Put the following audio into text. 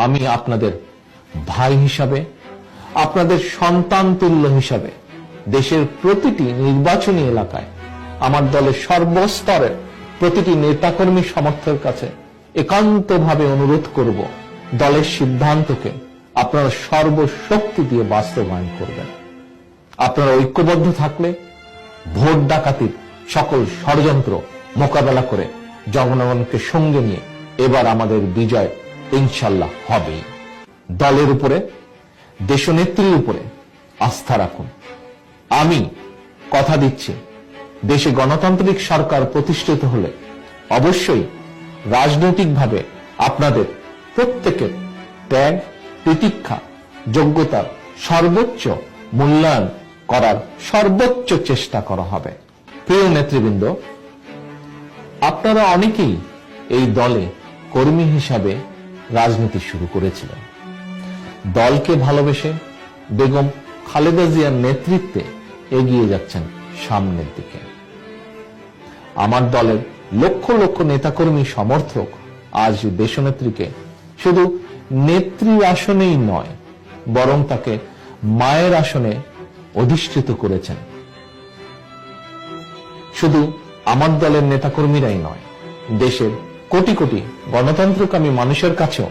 আমি আপনাদের ভাই হিসাবে, আপনাদের সন্তান তুল্য হিসাবে দেশের প্রতিটি নির্বাচনী এলাকায় আমার দলের সর্বস্তরের প্রতিটি নেতাকর্মী সমর্থকের কাছে একান্তভাবে অনুরোধ করব, দলের সিদ্ধান্তকে আপনারা সর্বশক্তি দিয়ে বাস্তবায়ন করবেন। আপনারা ঐক্যবদ্ধ থাকলে ভোট ডাকাতির সকল ষড়যন্ত্র মোকাবেলা করে জনগণকে সঙ্গে নিয়ে এবার আমাদের বিজয় ইনশাল্লাহ হবেই। দলের উপরে, দেশনেত্রীর উপরে আস্থা রাখুন। আমি কথা দিচ্ছি, দেশে গণতান্ত্রিক সরকার প্রতিষ্ঠিত হলে অবশ্যই রাজনৈতিকভাবে আপনাদের প্রত্যেকের ত্যাগ, প্রতীক্ষা, যোগ্যতার সর্বোচ্চ মূল্যায়ন করার সর্বোচ্চ চেষ্টা করা হবে। প্রিয় নেতৃবৃন্দ, আপনারা অনেকেই এই দলে কর্মী হিসাবে রাজনীতি শুরু করেছিলেন। দলকে ভালোবেসে বেগম খালেদা জিয়ার নেতৃত্বে এগিয়ে যাচ্ছেন সামনের দিকে। আমার দলের লক্ষ লক্ষ নেতাকর্মী সমর্থক আজ দেশনেত্রীকে শুধু নেত্রীর আসনেই নয়, বরং তাকে মায়ের আসনে অধিষ্ঠিত করেছেন। শুধু আমার দলের নেতাকর্মীরাই নয়, দেশের কোটি কোটি গণতন্ত্রকামী মানুষের কাছেও